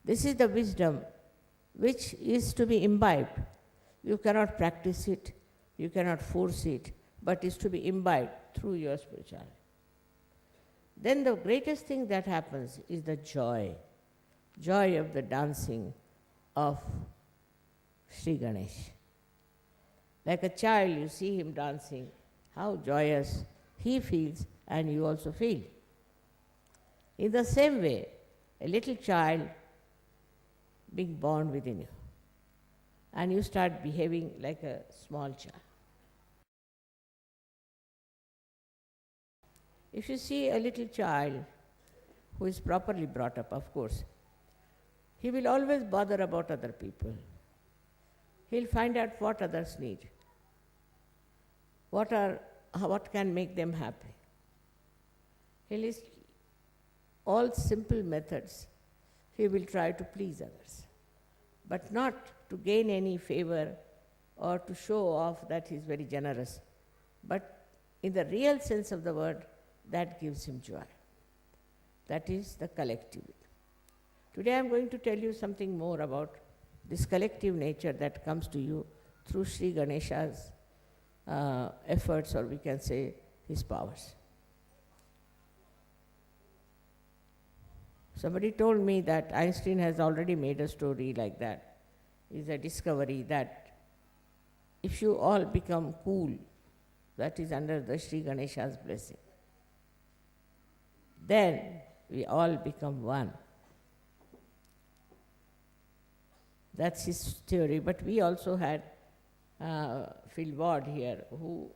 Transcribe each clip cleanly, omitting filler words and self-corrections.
This is the wisdom which is to be imbibed. You cannot practice it, you cannot force it, but is to be imbibed through your spirituality. Then the greatest thing that happens is the joy of the dancing of Shri Ganesha. Like a child, you see him dancing, how joyous he feels and you also feel. In the same way, a little child being born within you, and you start behaving like a small child. If you see a little child who is properly brought up, of course, he will always bother about other people. He'll find out what others need, what can make them happy. He'll list all simple methods. He will try to please others, but not to gain any favor or to show off that he is very generous. But in the real sense of the word, that gives him joy. That is the collective. Today I am going to tell you something more about this collective nature that comes to you through Shri Ganesha's efforts, or we can say his powers. Somebody told me that Einstein has already made a story like that. It's a discovery that if you all become cool, that is under the Shri Ganesha's blessing, then we all become one. That's his theory. But we also had Phil Ward here, who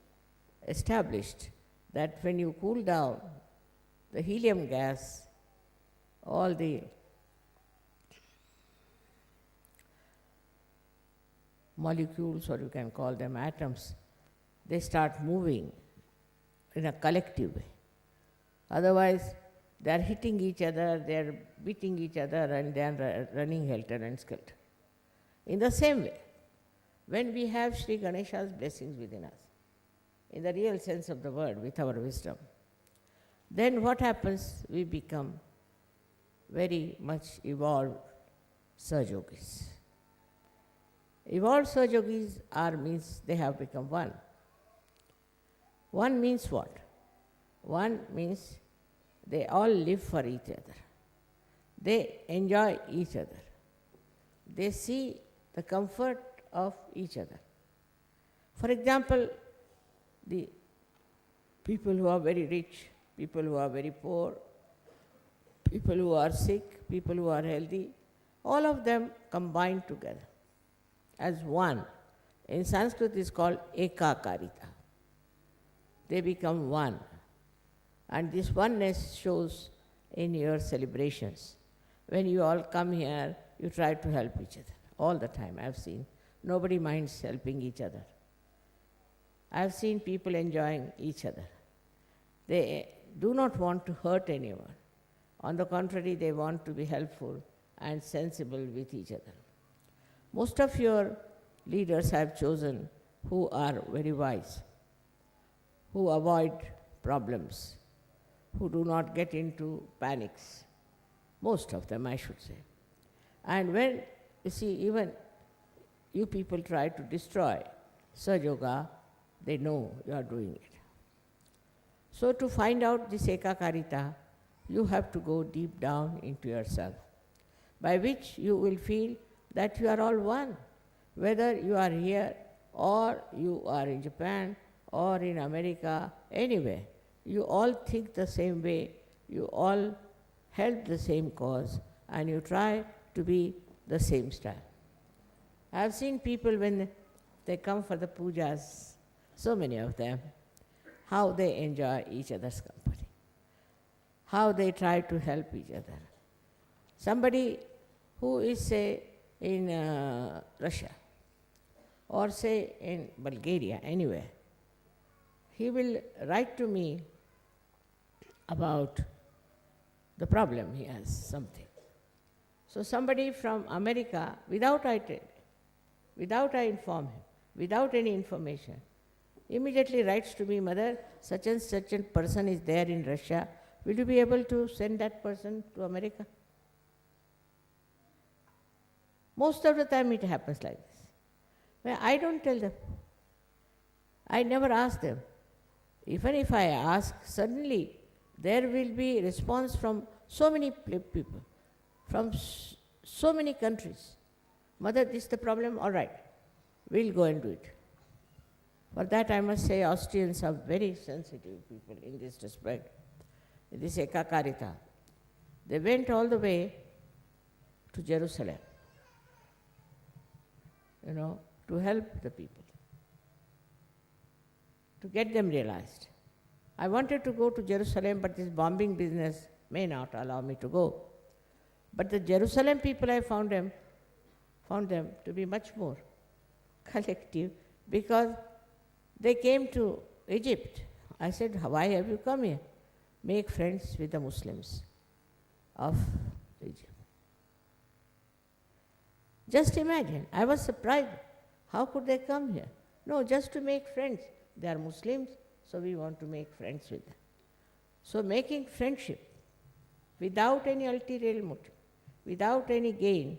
established that when you cool down the helium gas, all the molecules, or you can call them atoms, they start moving in a collective way. Otherwise, they are hitting each other, they are beating each other, and they are running helter and skelter. In the same way, when we have Shri Ganesha's blessings within us, in the real sense of the word, with our wisdom, then what happens? We become very much evolved Sahajogis. Evolved Sahajogis means they have become one. One means what? One means they all live for each other. They enjoy each other. They see the comfort of each other. For example, the people who are very rich, people who are very poor, people who are sick, people who are healthy, all of them combine together as one. In Sanskrit it is called Ekakarita. They become one. And this oneness shows in your celebrations. When you all come here, you try to help each other. All the time, I've seen. Nobody minds helping each other. I've seen people enjoying each other. They do not want to hurt anyone. On the contrary, they want to be helpful and sensible with each other. Most of your leaders have chosen who are very wise, who avoid problems, who do not get into panics. Most of them, I should say. And when, you see, even you people try to destroy Sahajoga, they know you are doing it. So to find out this Ekakarita, you have to go deep down into yourself, by which you will feel that you are all one. Whether you are here or you are in Japan or in America, anywhere, you all think the same way, you all help the same cause, and you try to be the same style. I have seen people when they come for the pujas, so many of them, how they enjoy each other's company, how they try to help each other. Somebody who is, say, in Russia, or say in Bulgaria, anywhere, he will write to me about the problem he has, something. So somebody from America, without I inform him, without any information, immediately writes to me, Mother, such and such a person is there in Russia, will you be able to send that person to America? Most of the time it happens like this. Well, I don't tell them. I never ask them. Even if I ask, suddenly there will be response from so many people, from so many countries. Mother, this is the problem, all right, we'll go and do it. For that I must say Austrians are very sensitive people in this respect. This Ekakarita. They went all the way to Jerusalem, to help the people, to get them realized. I wanted to go to Jerusalem, but this bombing business may not allow me to go. But the Jerusalem people, I found them to be much more collective, because they came to Egypt. I said, why have you come here? Make friends with the Muslims of Egypt. Just imagine, I was surprised. How could they come here? No, just to make friends. They are Muslims, so we want to make friends with them. So making friendship without any ulterior motive, without any gain,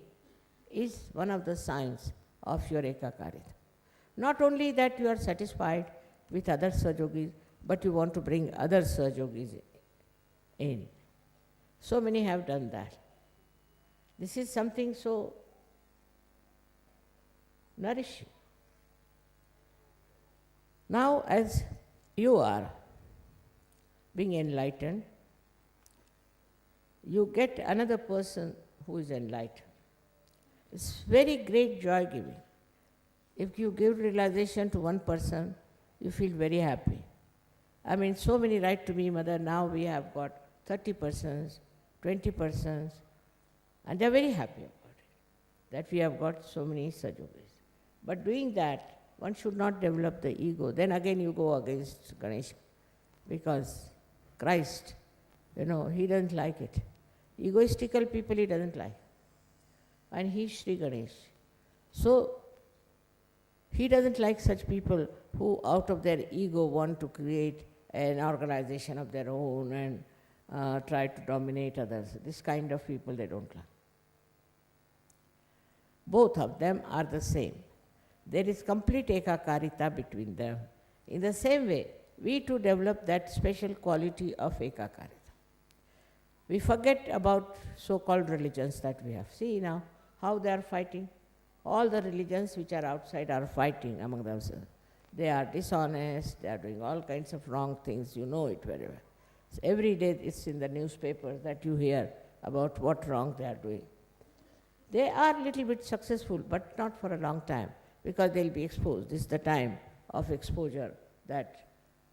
is one of the signs of your Ekakarita. Not only that you are satisfied with other Sahajogis, but you want to bring other Sahajogis in. So many have done that. This is something so nourishing. Now, as you are being enlightened, you get another person who is enlightened. It's very great joy giving. If you give realization to one person, you feel very happy. I mean, so many write to me, Mother, now we have got 30 persons, 20 persons, and they're very happy about it, that we have got so many Sahajogis. But doing that, one should not develop the ego. Then again you go against Ganesha, because Christ, he doesn't like it. Egoistical people he doesn't like. And he is SHri Ganesha. So, he doesn't like such people who out of their ego want to create an organization of their own and try to dominate others. This kind of people they don't like. Both of them are the same. There is complete Ekakarita between them. In the same way, we too develop that special quality of Ekakarita. We forget about so-called religions that we have. See now how they are fighting. All the religions which are outside are fighting among themselves. They are dishonest, they are doing all kinds of wrong things, you know it very well. So every day it's in the newspapers that you hear about what wrong they are doing. They are a little bit successful, but not for a long time, because they'll be exposed. This is the time of exposure that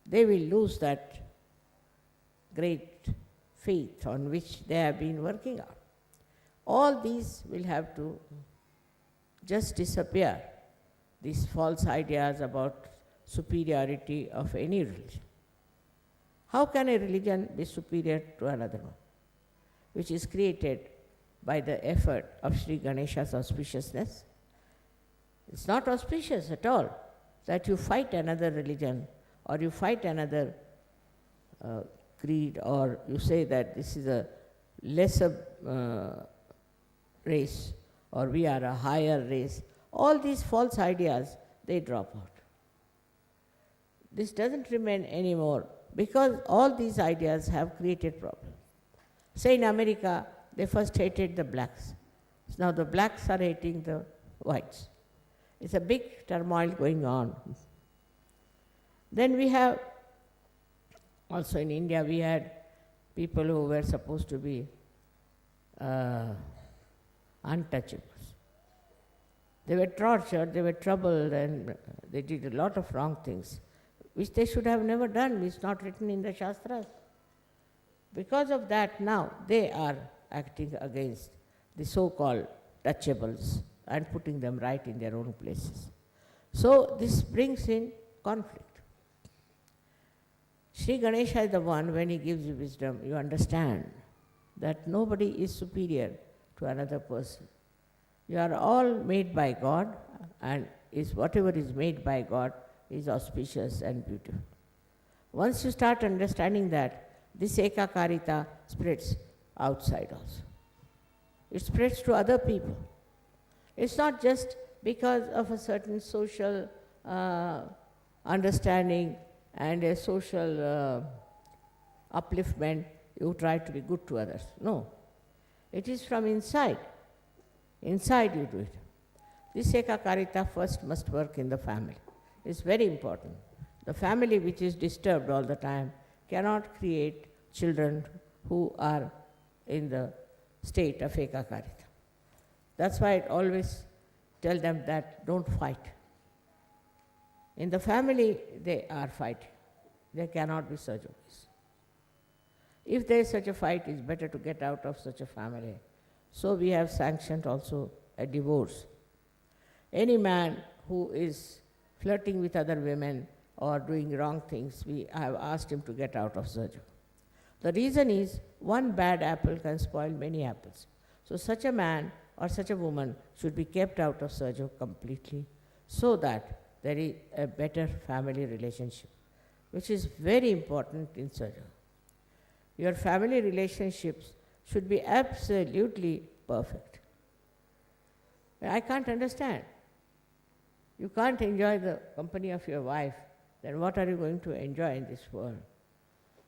they will lose that great faith on which they have been working out. All these will have to just disappear, these false ideas about superiority of any religion. How can a religion be superior to another one, which is created by the effort of SHri Ganesha's auspiciousness? It's not auspicious at all that you fight another religion or you fight another creed, or you say that this is a lesser race or we are a higher race. All these false ideas, they drop out. This doesn't remain anymore because all these ideas have created problems. Say in America, they first hated the blacks. So now the blacks are hating the whites. It's a big turmoil going on. Then we have, also in India, we had people who were supposed to be untouchables. They were tortured, they were troubled, and they did a lot of wrong things, which they should have never done. It's not written in the Shastras. Because of that, now they are acting against the so-called touchables and putting them right in their own places. So this brings in conflict. SHri Ganesha is the one, when he gives you wisdom, you understand that nobody is superior to another person. You are all made by God, and whatever is made by God is auspicious and beautiful. Once you start understanding that, this Ekakarita spreads outside also. It spreads to other people. It's not just because of a certain social understanding and a social upliftment you try to be good to others. No. It is from inside. Inside you do it. This Ekakarita first must work in the family. It's very important. The family which is disturbed all the time cannot create children who are in the state of Ekakarita. That's why I always tell them that don't fight. In the family, they are fighting. There cannot be such a peace. If there is such a fight, it's better to get out of such a family. So we have sanctioned also a divorce. Any man who is flirting with other women or doing wrong things, we have asked him to get out of such. The reason is one bad apple can spoil many apples. So such a man or such a woman should be kept out of Sajo completely so that there is a better family relationship, which is very important in Sajo. Your family relationships should be absolutely perfect. I can't understand. You can't enjoy the company of your wife, then what are you going to enjoy in this world?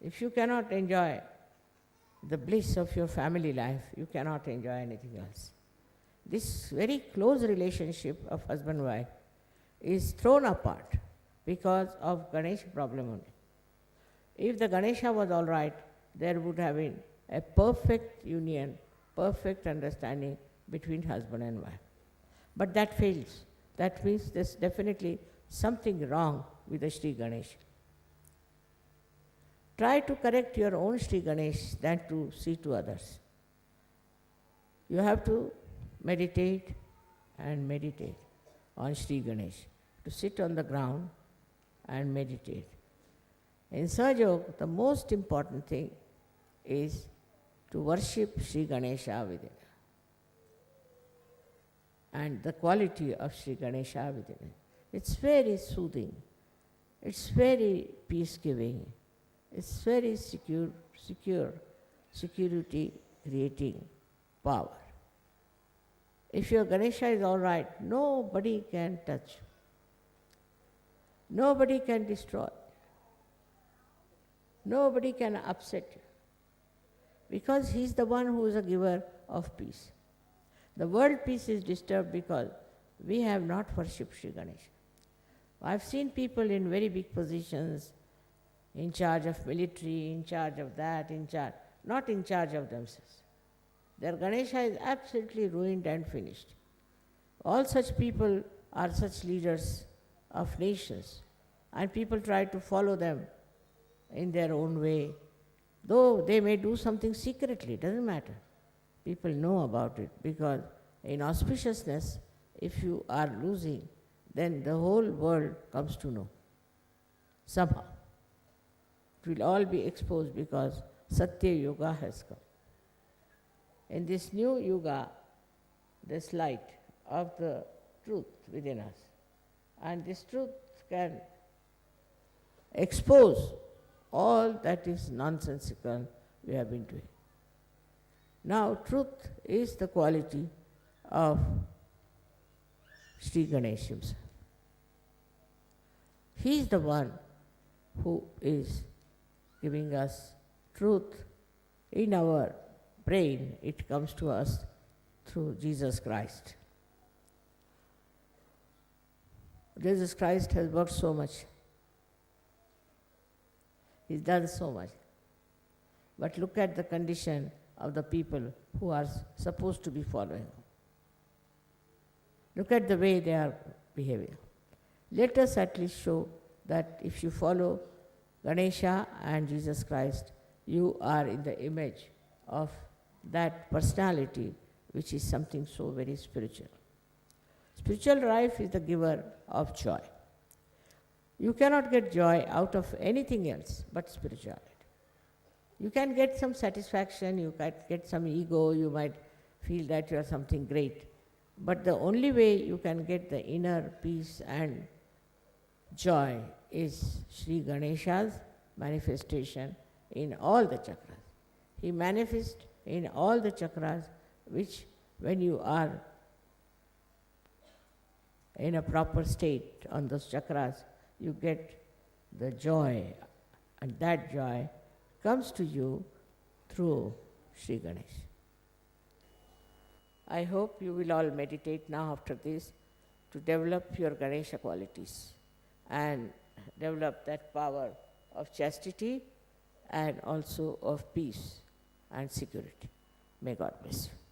If you cannot enjoy the bliss of your family life, you cannot enjoy anything else. This very close relationship of husband-wife is thrown apart because of Ganesha problem only. If the Ganesha was all right, there would have been a perfect union, perfect understanding between husband and wife. But that fails. That means there's definitely something wrong with the SHri Ganesha. Try to correct your own SHri Ganesh than to see to others. You have to meditate and meditate on SHri Ganesh, to sit on the ground and meditate. In Sahaja, the most important thing is to worship SHri Ganesha within, and the quality of SHri Ganesha within it. It's very soothing, it's very peace-giving, it's very security creating power. If your Ganesha is all right, nobody can touch, nobody can destroy, nobody can upset you, because he is the one who is a giver of peace. The world peace is disturbed because we have not worshipped Sri Ganesha. I've seen people in very big positions, in charge of military, in charge of that, not in charge of themselves. Their Ganesha is absolutely ruined and finished. All such people are such leaders of nations, and people try to follow them in their own way. Though they may do something secretly, doesn't matter. People know about it, because in auspiciousness, if you are losing, then the whole world comes to know. Somehow. It will all be exposed because Satya Yuga has come. In this new Yuga, this light of the truth within us, and this truth can expose all that is nonsensical we have been doing. Now, truth is the quality of Sri Ganesha himself. He is the one who is giving us truth in our brain. It comes to us through Jesus Christ. Jesus Christ has worked so much. He's done so much. But look at the condition of the people who are supposed to be following. Look at the way they are behaving. Let us at least show that if you follow Ganesha and Jesus Christ, you are in the image of that personality, which is something so very spiritual. Spiritual life is the giver of joy. You cannot get joy out of anything else but spirituality. You can get some satisfaction, you can get some ego, you might feel that you are something great. But the only way you can get the inner peace and joy is Sri Ganesha's manifestation in all the chakras. He manifests in all the chakras, which when you are in a proper state on those chakras, you get the joy, and that joy comes to you through Shri Ganesha. I hope you will all meditate now after this to develop your Ganesha qualities and develop that power of chastity and also of peace and security. May God bless you.